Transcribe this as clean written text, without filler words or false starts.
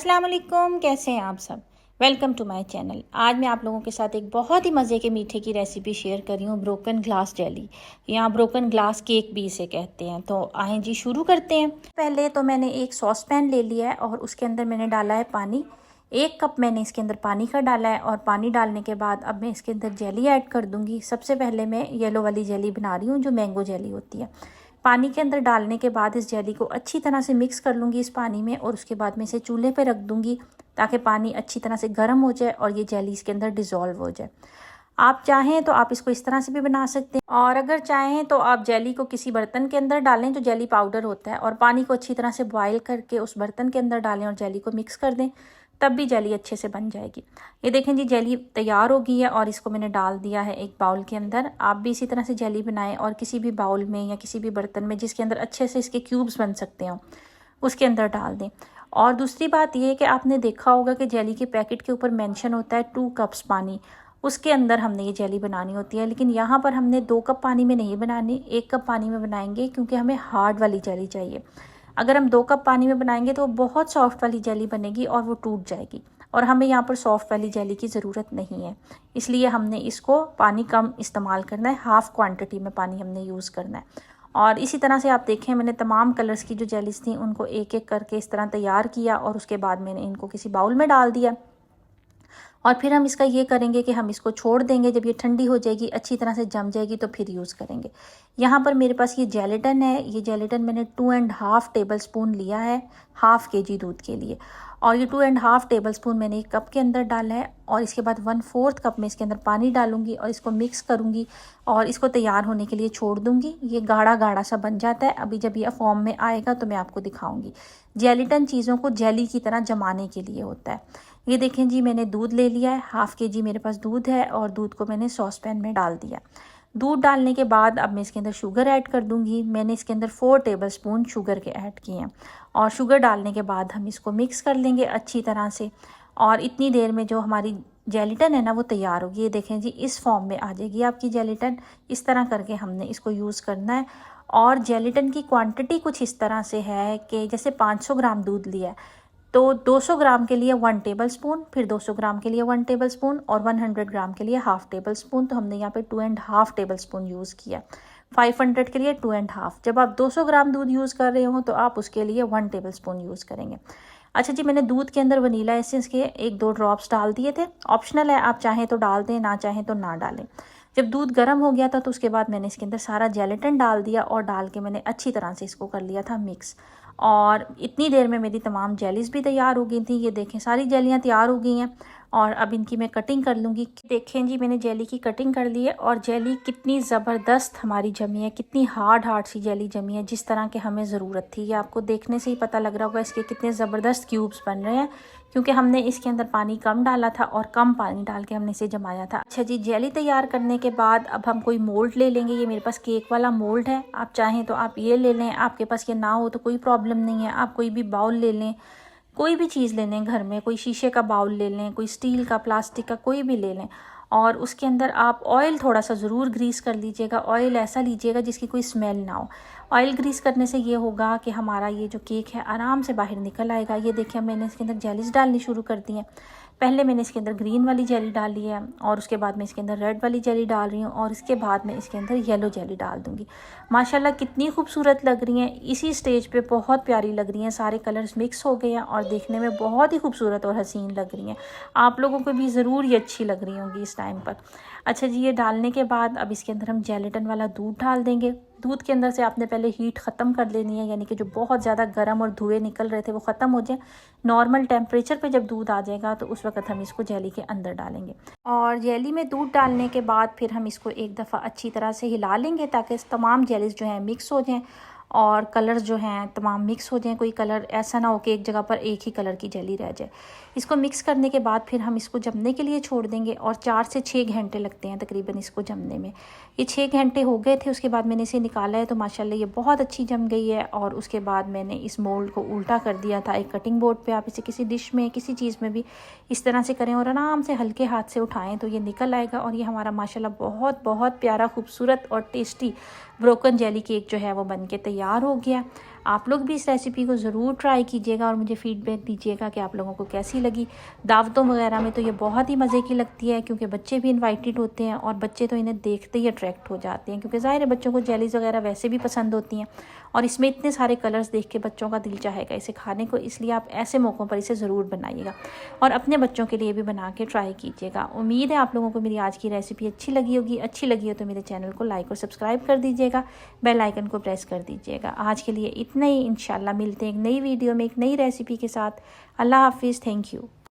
अस्सलाम वालेकुम, कैसे हैं आप सब। Welcome to my channel. आज मैं आप लोगों के साथ एक बहुत ही मज़े के मीठे की रेसिपी शेयर कर रही हूँ, ब्रोकन ग्लास जेली या ब्रोकन ग्लास केक भी इसे कहते हैं। तो आएँ जी शुरू करते हैं। पहले तो मैंने एक सॉस पैन ले लिया है और उसके अंदर मैंने डाला है पानी। 1 कप मैंने इसके अंदर पानी का डाला है और पानी डालने के बाद अब मैं इसके अंदर जेली ऐड कर दूँगी। सबसे पहले मैं येलो वाली जेली बना रही हूँ जो मैंगो जेली होती है। पानी के अंदर डालने के बाद इस जेली को अच्छी तरह से मिक्स कर लूँगी इस पानी में और उसके बाद मैं इसे चूल्हे पे रख दूँगी ताकि पानी अच्छी तरह से गर्म हो जाए और ये जेली इसके अंदर डिज़ोल्व हो जाए। आप चाहें तो आप इसको इस तरह से भी बना सकते हैं और अगर चाहें तो आप जेली को किसी बर्तन के अंदर डालें जो जेली पाउडर होता है और पानी को अच्छी तरह से बॉयल करके उस बर्तन के अंदर डालें और जेली को मिक्स कर दें, तब भी जेली अच्छे से बन जाएगी। ये देखें जी, जेली तैयार हो गई है और इसको मैंने डाल दिया है एक बाउल के अंदर। आप भी इसी तरह से जेली बनाएं और किसी भी बाउल में या किसी भी बर्तन में जिसके अंदर अच्छे से इसके क्यूब्स बन सकते हो उसके अंदर डाल दें। और दूसरी बात ये है कि आपने देखा होगा कि जेली के पैकेट के ऊपर मेंशन होता है 2 कप्स पानी, उसके अंदर हमने ये जेली बनानी होती है। लेकिन यहाँ पर हमने 2 कप पानी में नहीं बनानी, 1 कप पानी में बनाएंगे क्योंकि हमें हार्ड वाली जेली चाहिए। अगर हम 2 कप पानी में बनाएंगे तो बहुत सॉफ्ट वाली जेली बनेगी और वो टूट जाएगी और हमें यहाँ पर सॉफ्ट वाली जेली की ज़रूरत नहीं है। इसलिए हमने इसको पानी कम इस्तेमाल करना है, हाफ़ क्वांटिटी में पानी हमने यूज़ करना है। और इसी तरह से आप देखें, मैंने तमाम कलर्स की जो जेलीज थी उनको एक एक करके इस तरह तैयार किया और उसके बाद मैंने इनको किसी बाउल में डाल दिया। और फिर हम इसका ये करेंगे कि हम इसको छोड़ देंगे, जब ये ठंडी हो जाएगी अच्छी तरह से जम जाएगी तो फिर यूज़ करेंगे। यहाँ पर मेरे पास ये जेलेटिन है, ये जेलेटिन मैंने 2.5 टेबल स्पून लिया है हाफ़ kg दूध के लिए। और ये 2.5 टेबल स्पून मैंने एक कप के अंदर डाला है और इसके बाद 1/4 कप में इसके अंदर पानी डालूंगी और इसको मिक्स करूँगी और इसको तैयार होने के लिए छोड़ दूँगी। ये गाढ़ा गाढ़ा सा बन जाता है। अभी जब ये फॉर्म में आएगा तो मैं आपको दिखाऊँगी। जेलेटिन चीज़ों को जेली की तरह जमाने के लिए होता है। ये देखें जी, मैंने दूध ले लिया है, हाफ़ kg मेरे पास दूध है और दूध को मैंने सॉस पैन में डाल दिया। दूध डालने के बाद अब मैं इसके अंदर शुगर ऐड कर दूंगी। मैंने इसके अंदर 4 टेबल स्पून शुगर के ऐड किए हैं और शुगर डालने के बाद हम इसको मिक्स कर लेंगे अच्छी तरह से। और इतनी देर में जो हमारी जेलेटिन है ना वो तैयार होगी। ये देखें जी, इस फॉर्म में आ जाएगी आपकी जेलेटिन। इस तरह करके हमने इसको यूज़ करना है। और जेलेटिन की क्वांटिटी कुछ इस तरह से है कि जैसे 500 ग्राम दूध लिया है तो 200 ग्राम के लिए 1 टेबल स्पून, फिर 200 ग्राम के लिए 1 टेबल स्पून और 100 ग्राम के लिए हाफ़ टेबल स्पून। तो हमने यहाँ पे 2.5 टेबल स्पून यूज़ किया। 500 के लिए 2.5। जब आप 200 ग्राम दूध यूज़ कर रहे हो तो आप उसके लिए 1 टेबल स्पून यूज़ करेंगे। अच्छा जी, मैंने दूध के अंदर वनीला एसेंस के 1-2 ड्रॉप्स डाल दिए थे। ऑप्शनल है, आप चाहें तो डाल दें, ना चाहें तो ना डालें। जब दूध गर्म हो गया था तो उसके बाद मैंने इसके अंदर सारा जेलेटिन डाल दिया और डाल के मैंने अच्छी तरह से इसको कर लिया था मिक्स। और इतनी देर में मेरी तमाम जेलीज़ भी तैयार हो गई थी। ये देखें, सारी जेलियाँ तैयार हो गई हैं और अब इनकी मैं कटिंग कर लूँगी। देखें जी, मैंने जेली की कटिंग कर ली है और जेली कितनी ज़बरदस्त हमारी जमी है, कितनी हार्ड हार्ड सी जेली जमी है, जिस तरह के हमें ज़रूरत थी। ये आपको देखने से ही पता लग रहा होगा इसके कितने ज़बरदस्त क्यूब्स बन रहे हैं, क्योंकि हमने इसके अंदर पानी कम डाला था और कम पानी डाल के हमने इसे जमाया था। अच्छा जी, जेली तैयार करने के बाद अब हम कोई मोल्ड ले लेंगे। ये मेरे पास केक वाला मोल्ड है, आप चाहें तो आप ये ले लें। आपके पास ये ना हो तो कोई प्रॉब्लम नहीं है, आप कोई भी बाउल ले लें, कोई भी चीज़ ले लें घर में, कोई शीशे का बाउल ले लें, कोई स्टील का, प्लास्टिक का, कोई भी ले लें। और उसके अंदर आप ऑयल थोड़ा सा ज़रूर ग्रीस कर लीजिएगा। ऑयल ऐसा लीजिएगा जिसकी कोई स्मेल ना हो। ऑयल ग्रीस करने से ये होगा कि हमारा ये जो केक है आराम से बाहर निकल आएगा। ये देखिए, मैंने इसके अंदर जेलीज डालनी शुरू कर दी हैं। पहले मैंने इसके अंदर ग्रीन वाली जेली डाली है और उसके बाद मैं इसके अंदर रेड वाली जेली डाल रही हूँ और इसके बाद मैं इसके अंदर येलो जेली डाल दूँगी। माशाल्लाह कितनी खूबसूरत लग रही हैं। इसी स्टेज पे बहुत प्यारी लग रही हैं। सारे कलर्स मिक्स हो गए हैं और देखने में बहुत ही खूबसूरत और हसीन लग रही हैं। आप लोगों को भी ज़रूर ये अच्छी लग रही होंगी इस टाइम पर। अच्छा जी, ये डालने के बाद अब इसके अंदर हम जेलेटिन वाला दूध डाल देंगे। दूध के अंदर से आपने पहले हीट ख़त्म कर लेनी है, यानी कि जो बहुत ज़्यादा गर्म और धुएँ निकल रहे थे वो ख़त्म हो जाए। नॉर्मल टेम्परेचर पे जब दूध आ जाएगा तो उस वक्त हम इसको जेली के अंदर डालेंगे। और जेली में दूध डालने के बाद फिर हम इसको एक दफ़ा अच्छी तरह से हिला लेंगे ताकि तमाम जेलीज जो हैं मिक्स हो जाएँ और कलर्स जो हैं तमाम मिक्स हो जाएं। कोई कलर ऐसा ना हो कि एक जगह पर एक ही कलर की जेली रह जाए। इसको मिक्स करने के बाद फिर हम इसको जमने के लिए छोड़ देंगे और 4 से 6 घंटे लगते हैं तकरीबन इसको जमने में। ये 6 घंटे हो गए थे, उसके बाद मैंने इसे निकाला है तो माशाल्लाह ये बहुत अच्छी जम गई है। और उसके बाद मैंने इस मोल्ड को उल्टा कर दिया था एक कटिंग बोर्ड पे। आप इसे किसी डिश में, किसी चीज़ में भी इस तरह से करें और आराम से हल्के हाथ से उठाएँ तो ये निकल आएगा। और ये हमारा माशाल्लाह बहुत बहुत प्यारा, खूबसूरत और टेस्टी ब्रोकन जेली केक जो है वो बन के तैयार हो गया। आप लोग भी इस रेसिपी को ज़रूर ट्राई कीजिएगा और मुझे फ़ीडबैक दीजिएगा कि आप लोगों को कैसी लगी। दावतों वगैरह में तो ये बहुत ही मज़े की लगती है, क्योंकि बच्चे भी इन्वाइटेड होते हैं और बच्चे तो इन्हें देखते ही अट्रैक्ट हो जाते हैं, क्योंकि ज़ाहिर है बच्चों को जेलीज़ वगैरह वैसे भी पसंद होती हैं और इसमें इतने सारे कलर्स देख के बच्चों का दिल चाहेगा इसे खाने को। इसलिए आप ऐसे मौक़ों पर इसे ज़रूर बनाइएगा और अपने बच्चों के लिए भी बना के ट्राई कीजिएगा। उम्मीद है आप लोगों को मेरी आज की रेसिपी अच्छी लगी होगी। अच्छी लगी हो तो मेरे चैनल को लाइक और सब्सक्राइब कर दीजिएगा, बेल आइकन को प्रेस कर दीजिएगा। आज के लिए इतना ही, इंशाल्लाह मिलते हैं एक नई वीडियो में एक नई रेसिपी के साथ। अल्लाह हाफिज़, थैंक यू।